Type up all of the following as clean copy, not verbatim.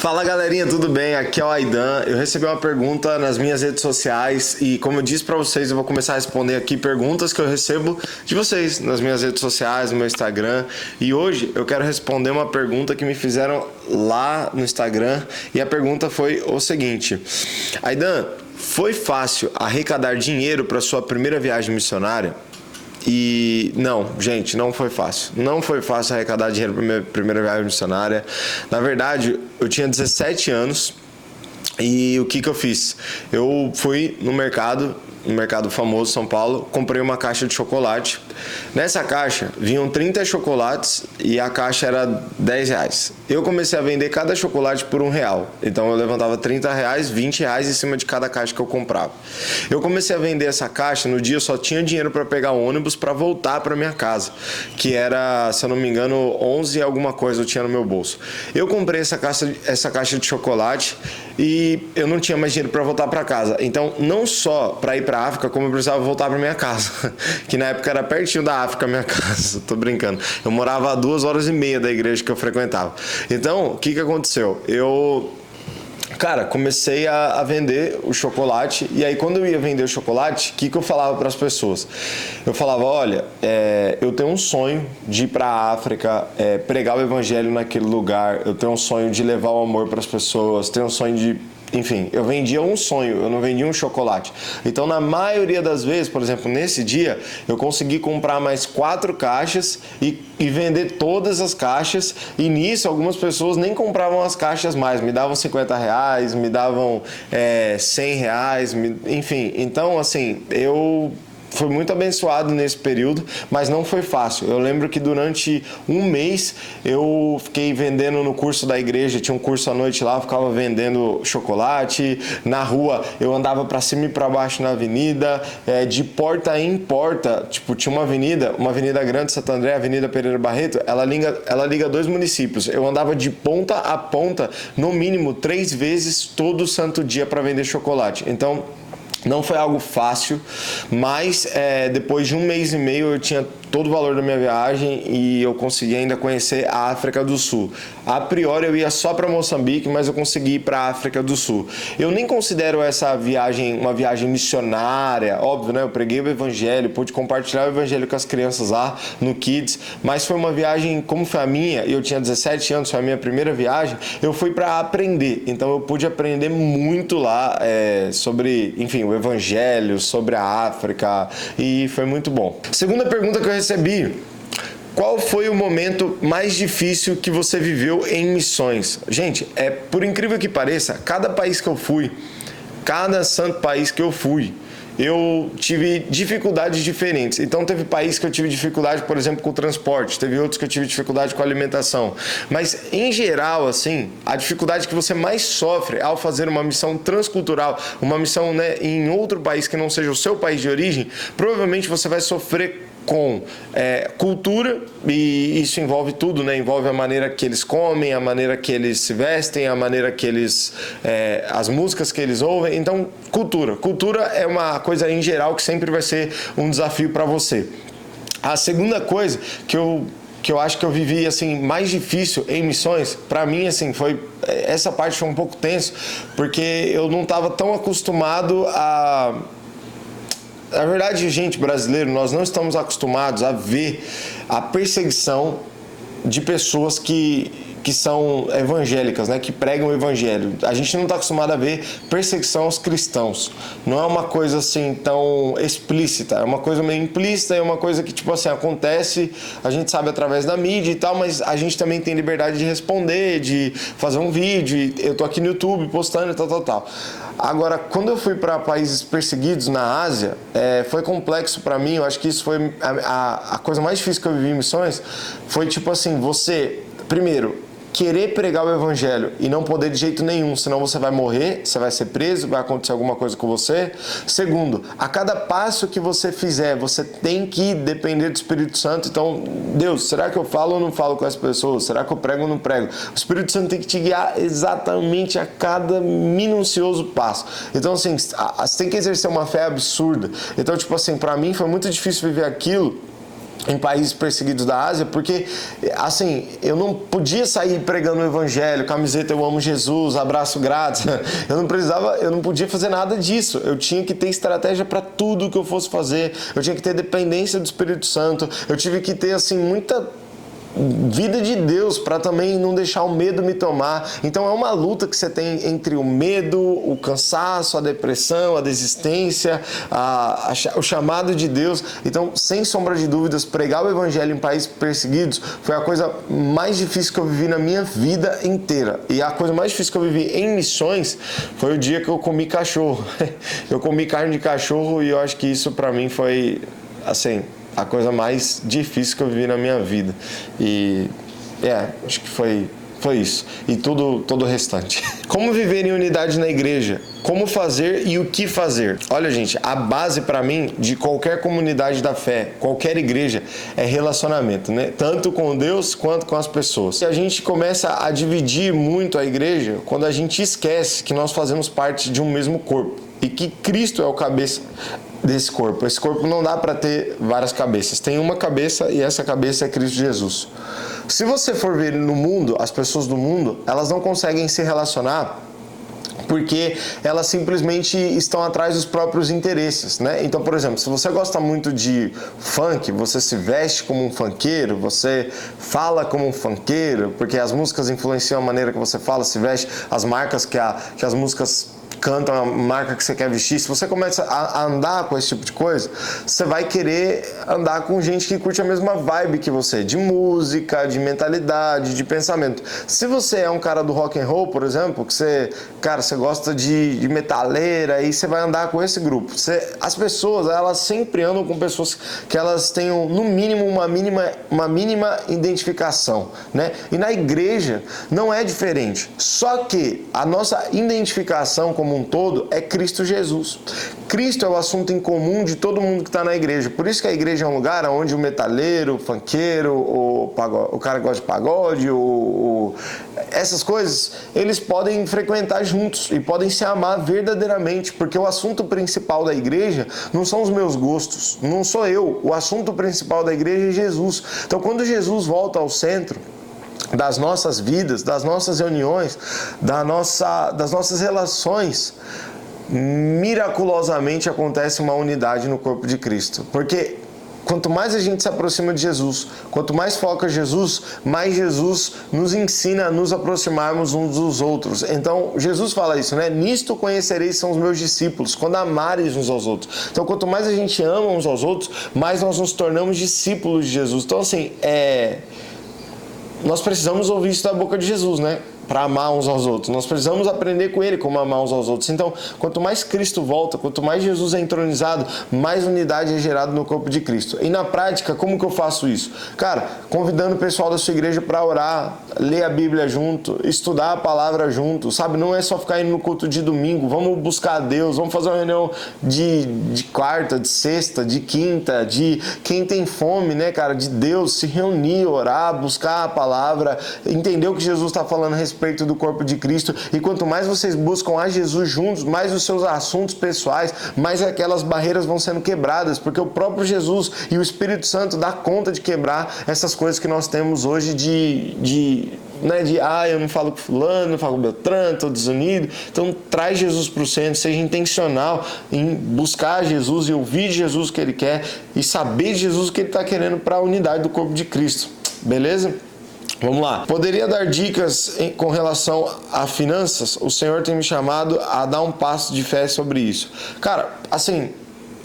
Fala galerinha, tudo bem? Aqui é o Aidan. Eu recebi uma pergunta nas minhas redes sociais e, como eu disse pra vocês, eu vou começar a responder aqui perguntas que eu recebo de vocês nas minhas redes sociais, no meu Instagram. E hoje eu quero responder uma pergunta que me fizeram lá no Instagram e a pergunta foi o seguinte: Aidan, foi fácil arrecadar dinheiro para sua primeira viagem missionária? E não, gente, não foi fácil. Não foi fácil arrecadar dinheiro para minha primeira viagem missionária. Na verdade, eu tinha 17 anos e o que eu fiz? Eu fui no mercado famoso São Paulo, comprei uma caixa de chocolate. Nessa caixa vinham 30 chocolates e a caixa era R$10. Eu comecei a vender cada chocolate por R$1. Então eu levantava R$30, R$20 em cima de cada caixa que eu comprava. Eu comecei a vender essa caixa, no dia eu só tinha dinheiro para pegar o ônibus para voltar para minha casa, que era, se eu não me engano, 11 alguma coisa eu tinha no meu bolso. Eu comprei essa caixa de chocolate e eu não tinha mais dinheiro para voltar para casa. Então, não só para ir para a África, como eu precisava voltar para minha casa, que na época era pertinho da África, minha casa. Tô brincando. Eu morava a 2h30 da igreja que eu frequentava. Então, o que aconteceu? Cara, comecei a vender o chocolate, e aí quando eu ia vender o chocolate, o que eu falava para as pessoas? Eu falava, olha, eu tenho um sonho de ir para a África, pregar o evangelho naquele lugar, eu tenho um sonho de levar o amor para as pessoas, tenho um sonho de... Enfim, eu vendia um sonho, eu não vendia um chocolate. Então, na maioria das vezes, por exemplo, nesse dia, eu consegui comprar mais 4 caixas e vender todas as caixas. E nisso, algumas pessoas nem compravam as caixas mais. Me davam R$50, me davam R$100, enfim. Então, assim, eu... fui muito abençoado nesse período, mas não foi fácil. Eu lembro que durante um mês eu fiquei vendendo no curso da igreja, tinha um curso à noite lá, eu ficava vendendo chocolate. Na rua eu andava para cima e para baixo na avenida, de porta em porta. Tipo, tinha uma avenida grande, Santo André, Avenida Pereira Barreto, ela liga 2 municípios. Eu andava de ponta a ponta, no mínimo 3 vezes todo santo dia para vender chocolate. Então, não foi algo fácil, mas depois de um mês e meio eu tinha todo o valor da minha viagem e eu consegui ainda conhecer a África do Sul. A priori eu ia só para Moçambique, mas eu consegui ir para a África do Sul. Eu nem considero essa viagem uma viagem missionária, óbvio, né? Eu preguei o evangelho, pude compartilhar o evangelho com as crianças lá no Kids, mas foi uma viagem, como foi a minha, e eu tinha 17 anos, foi a minha primeira viagem, eu fui para aprender. Então eu pude aprender muito lá sobre, enfim, o evangelho, sobre a África, e foi muito bom. Segunda pergunta que eu recebi: qual foi o momento mais difícil que você viveu em missões? Gente, por incrível que pareça, cada país que eu fui, cada santo país que eu fui, eu tive dificuldades diferentes. Então teve país que eu tive dificuldade, por exemplo, com o transporte, teve outros que eu tive dificuldade com a alimentação. Mas em geral, assim, a dificuldade que você mais sofre ao fazer uma missão transcultural, uma missão, né, em outro país que não seja o seu país de origem, provavelmente você vai sofrer com cultura, e isso envolve tudo, né? Envolve a maneira que eles comem, a maneira que eles se vestem, a maneira que eles... as músicas que eles ouvem. Então, cultura. Cultura é uma coisa em geral que sempre vai ser um desafio para você. A segunda coisa que eu acho que eu vivi assim mais difícil em missões, para mim, assim, foi... essa parte foi um pouco tenso, porque eu não estava tão acostumado a... Na verdade, gente, brasileiro, nós não estamos acostumados a ver a perseguição de pessoas que são evangélicas, né, que pregam o evangelho. A gente não está acostumado a ver perseguição aos cristãos. Não é uma coisa assim tão explícita, é uma coisa meio implícita, é uma coisa que, tipo assim, acontece, a gente sabe através da mídia e tal, mas a gente também tem liberdade de responder, de fazer um vídeo, eu tô aqui no YouTube postando e tal. Agora, quando eu fui para países perseguidos na Ásia, foi complexo para mim. Eu acho que isso foi a coisa mais difícil que eu vivi em missões. Foi tipo assim, você, primeiro, querer pregar o evangelho e não poder de jeito nenhum, senão você vai morrer, você vai ser preso, vai acontecer alguma coisa com você. Segundo, a cada passo que você fizer, você tem que depender do Espírito Santo. Então, Deus, será que eu falo ou não falo com as pessoas? Será que eu prego ou não prego? O Espírito Santo tem que te guiar exatamente a cada minucioso passo. Então, assim, você tem que exercer uma fé absurda. Então, tipo assim, pra mim foi muito difícil viver aquilo. em países perseguidos da Ásia, porque, assim, eu não podia sair pregando o evangelho, camiseta eu amo Jesus, abraço grátis, eu não podia fazer nada disso, eu tinha que ter estratégia para tudo que eu fosse fazer, eu tinha que ter dependência do Espírito Santo, eu tive que ter, assim, muita vida de Deus para também não deixar o medo me tomar. Então é uma luta que você tem entre o medo, o cansaço, a depressão, a desistência, o chamado de Deus. Então, sem sombra de dúvidas, pregar o evangelho em países perseguidos foi a coisa mais difícil que eu vivi na minha vida inteira. E a coisa mais difícil que eu vivi em missões foi o dia que eu comi cachorro. Eu comi carne de cachorro e eu acho que isso para mim foi, assim, a coisa mais difícil que eu vivi na minha vida. E acho que foi isso. E todo o restante. Como viver em unidade na igreja? Como fazer e o que fazer? Olha, gente, a base para mim de qualquer comunidade da fé, qualquer igreja, é relacionamento, né? Tanto com Deus quanto com as pessoas. E a gente começa a dividir muito a igreja quando a gente esquece que nós fazemos parte de um mesmo corpo e que Cristo é o cabeça desse corpo. Esse corpo não dá para ter várias cabeças. Tem uma cabeça e essa cabeça é Cristo Jesus. Se você for ver no mundo, as pessoas do mundo, elas não conseguem se relacionar porque elas simplesmente estão atrás dos próprios interesses, né? Então, por exemplo, se você gosta muito de funk, você se veste como um funkeiro, você fala como um funkeiro, porque as músicas influenciam a maneira que você fala, se veste, as marcas que as músicas cantam, a marca que você quer vestir. Se você começa a andar com esse tipo de coisa, você vai querer andar com gente que curte a mesma vibe que você, de música, de mentalidade, de pensamento. Se você é um cara do rock and roll, por exemplo, que você gosta de metaleira, aí você vai andar com esse grupo. As pessoas, elas sempre andam com pessoas que elas tenham, no mínimo, uma mínima identificação, né? E na igreja não é diferente. Só que a nossa identificação como um todo é Cristo Jesus. Cristo é o assunto em comum de todo mundo que está na igreja. Por isso que a igreja é um lugar onde o metaleiro, o funkeiro, o cara que gosta de pagode, essas coisas, eles podem frequentar juntos e podem se amar verdadeiramente, porque o assunto principal da igreja não são os meus gostos, não sou eu. O assunto principal da igreja é Jesus. Então, quando Jesus volta ao centro das nossas vidas, das nossas reuniões, das nossas relações, miraculosamente acontece uma unidade no corpo de Cristo. Porque quanto mais a gente se aproxima de Jesus, quanto mais foca Jesus, mais Jesus nos ensina a nos aproximarmos uns dos outros. Então, Jesus fala isso, né? Nisto conhecereis são os meus discípulos, quando amareis uns aos outros. Então, quanto mais a gente ama uns aos outros, mais nós nos tornamos discípulos de Jesus. Então, assim, nós precisamos ouvir isso da boca de Jesus, né? Para amar uns aos outros. Nós precisamos aprender com ele como amar uns aos outros. Então, quanto mais Cristo volta, quanto mais Jesus é entronizado, mais unidade é gerada no corpo de Cristo. E na prática, como que eu faço isso? Cara, convidando o pessoal da sua igreja para orar, ler a Bíblia junto, estudar a palavra junto, sabe? Não é só ficar indo no culto de domingo, vamos buscar a Deus, vamos fazer uma reunião de quarta, de sexta, de quinta, de quem tem fome, né, cara, de Deus, se reunir, orar, buscar a palavra, entender o que Jesus está falando a respeito do corpo de Cristo. E quanto mais vocês buscam a Jesus juntos, mais os seus assuntos pessoais, mais aquelas barreiras vão sendo quebradas, porque o próprio Jesus e o Espírito Santo dá conta de quebrar essas coisas que nós temos hoje eu não falo com fulano, não falo com Beltrano, estou desunido. Então traz Jesus para o centro, seja intencional em buscar Jesus e ouvir Jesus o que ele quer e saber de Jesus o que ele está querendo para a unidade do corpo de Cristo. Beleza? Vamos lá. Poderia dar dicas com relação a finanças? O Senhor tem me chamado a dar um passo de fé sobre isso. Cara, assim,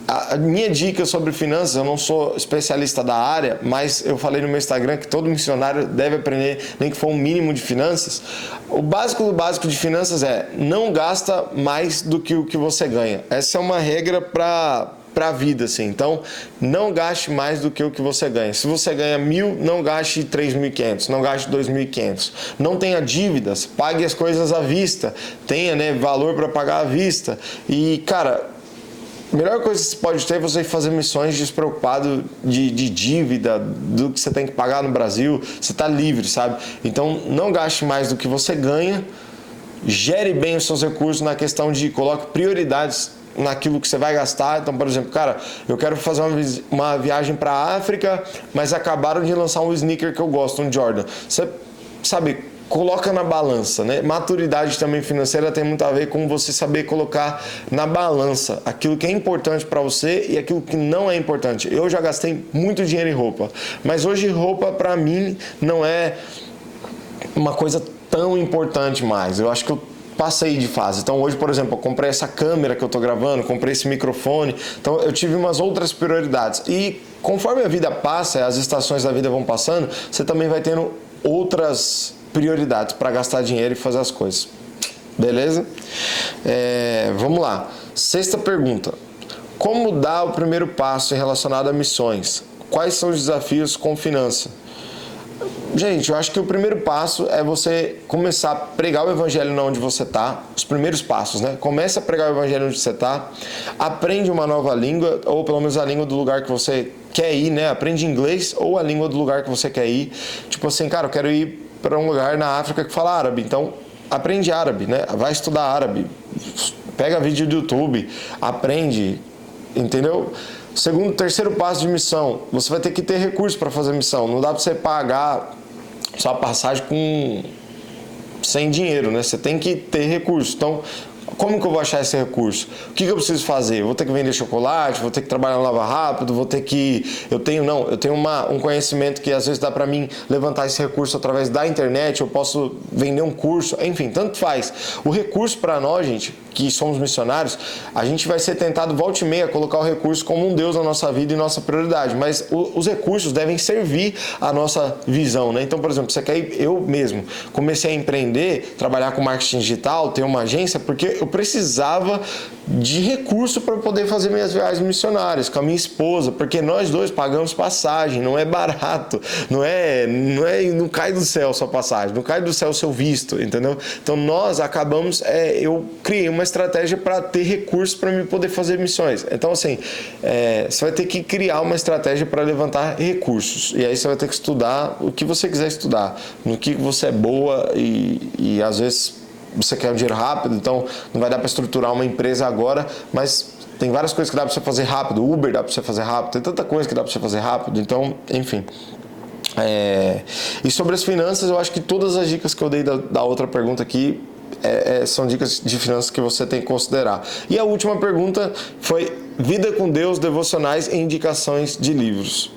a minha dica sobre finanças, eu não sou especialista da área, mas eu falei no meu Instagram que todo missionário deve aprender, nem que for um mínimo de finanças. O básico do básico de finanças é: não gasta mais do que o que você ganha. Essa é uma regra para a vida, assim. Então, não gaste mais do que o que você ganha. Se você ganha 1.000, não gaste 3.500, não gaste 2.500. Não tenha dívidas, pague as coisas à vista, tenha, né, valor para pagar à vista. E, cara, a melhor coisa que você pode ter é você fazer missões despreocupado de dívida, do que você tem que pagar no Brasil. Você está livre, sabe? Então, não gaste mais do que você ganha. Gere bem os seus recursos na questão de coloque prioridades naquilo que você vai gastar. Então, por exemplo, cara, eu quero fazer uma viagem para a África, mas acabaram de lançar um sneaker que eu gosto, um Jordan. Você sabe, coloca na balança, né? Maturidade também financeira tem muito a ver com você saber colocar na balança aquilo que é importante para você e aquilo que não é importante. Eu já gastei muito dinheiro em roupa, mas hoje roupa para mim não é uma coisa tão importante mais. Eu acho que eu passei de fase. Então hoje, por exemplo, eu comprei essa câmera que eu tô gravando, comprei esse microfone, então eu tive umas outras prioridades. E conforme a vida passa, as estações da vida vão passando, você também vai tendo outras prioridades para gastar dinheiro e fazer as coisas. Beleza? Vamos lá. Sexta pergunta. Como dar o primeiro passo relacionado a missões? Quais são os desafios com finança? Gente, eu acho que o primeiro passo é você começar a pregar o evangelho onde você está. Os primeiros passos, né? Começa a pregar o evangelho onde você está. Aprende uma nova língua, ou pelo menos a língua do lugar que você quer ir, né? Aprende inglês ou a língua do lugar que você quer ir. Tipo assim, cara, eu quero ir para um lugar na África que fala árabe. Então, aprende árabe, né? Vai estudar árabe. Pega vídeo do YouTube, aprende, entendeu? Terceiro passo de missão, você vai ter que ter recurso para fazer missão. Não dá para você pagar sua passagem sem dinheiro, né? Você tem que ter recurso. Então, como que eu vou achar esse recurso? O que eu preciso fazer? Eu vou ter que vender chocolate, vou ter que trabalhar no Lava Rápido, eu tenho um conhecimento que às vezes dá para mim levantar esse recurso através da internet, eu posso vender um curso, enfim, tanto faz. O recurso para nós, gente, que somos missionários, a gente vai ser tentado volta e meia a colocar o recurso como um Deus na nossa vida e nossa prioridade, mas os recursos devem servir à nossa visão, né? Então, por exemplo, você quer ir, eu mesmo comecei a empreender, trabalhar com marketing digital, ter uma agência, porque eu precisava de recurso para poder fazer minhas viagens missionárias com a minha esposa, porque nós dois pagamos passagem, não é barato, não cai do céu sua passagem, não cai do céu o seu visto, entendeu? Então nós acabamos, eu criei uma estratégia para ter recursos para me poder fazer missões. Então assim, você vai ter que criar uma estratégia para levantar recursos, e aí você vai ter que estudar o que você quiser estudar, no que você é boa e às vezes você quer um dinheiro rápido, então não vai dar para estruturar uma empresa agora, mas tem várias coisas que dá para você fazer rápido. Uber dá para você fazer rápido, tem tanta coisa que dá para você fazer rápido, então, enfim. E sobre as finanças, eu acho que todas as dicas que eu dei da outra pergunta aqui são dicas de finanças que você tem que considerar. E a última pergunta foi vida com Deus, devocionais e indicações de livros.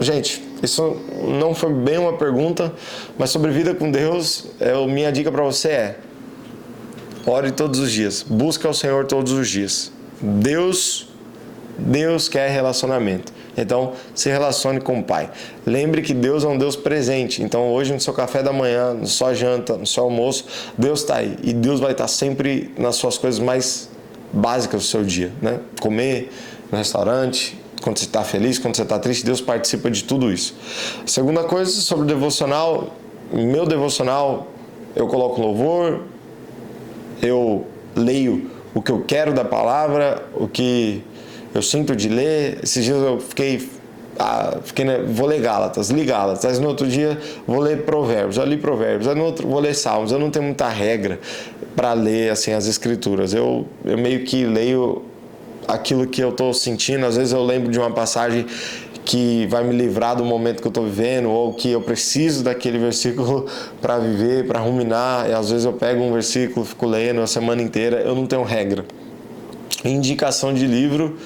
Gente, isso não foi bem uma pergunta, mas sobre vida com Deus, minha dica para você ore todos os dias, busca o Senhor todos os dias. Deus quer relacionamento, então se relacione com o Pai. Lembre que Deus é um Deus presente, então hoje no seu café da manhã, na sua janta, no seu almoço, Deus está aí, e Deus vai estar sempre nas suas coisas mais básicas do seu dia, né? Comer no restaurante, quando você está feliz, quando você está triste, Deus participa de tudo isso. Segunda coisa, sobre o devocional, meu devocional, eu coloco louvor, eu leio o que eu quero da palavra, o que eu sinto de ler. Esses dias eu vou ler Gálatas, li Gálatas, mas no outro dia vou ler Provérbios, eu li Provérbios, aí no outro vou ler Salmos. Eu não tenho muita regra para ler assim as escrituras, eu meio que leio aquilo que eu estou sentindo. Às vezes eu lembro de uma passagem que vai me livrar do momento que eu estou vivendo, ou que eu preciso daquele versículo para viver, para ruminar, e às vezes eu pego um versículo, fico lendo a semana inteira. Eu não tenho regra. Indicação de livro,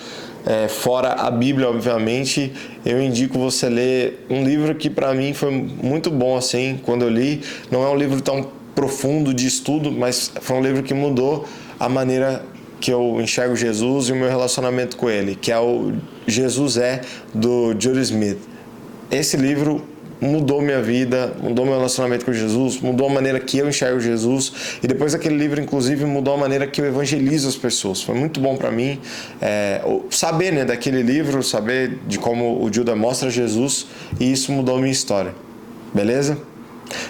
fora a Bíblia, obviamente, eu indico você ler um livro que para mim foi muito bom assim, quando eu li. Não é um livro tão profundo de estudo, mas foi um livro que mudou a maneira que eu enxergo Jesus e o meu relacionamento com ele, que é o Jesus do Jody Smith. Esse livro mudou minha vida, mudou meu relacionamento com Jesus, mudou a maneira que eu enxergo Jesus, e depois daquele livro, inclusive, mudou a maneira que eu evangelizo as pessoas. Foi muito bom para mim saber, né, daquele livro, saber de como o Judas mostra Jesus, e isso mudou a minha história. Beleza?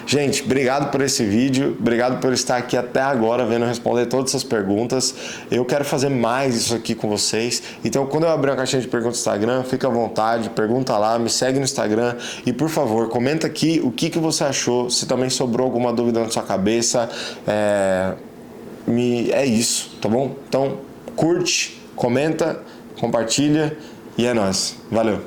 Gente, obrigado por esse vídeo, obrigado por estar aqui até agora vendo eu responder todas essas perguntas. Eu quero fazer mais isso aqui com vocês, então quando eu abrir a caixinha de perguntas no Instagram, fica à vontade, pergunta lá, me segue no Instagram e por favor, comenta aqui o que você achou, se também sobrou alguma dúvida na sua cabeça, é isso, tá bom? Então, curte, comenta, compartilha e é nóis. Valeu!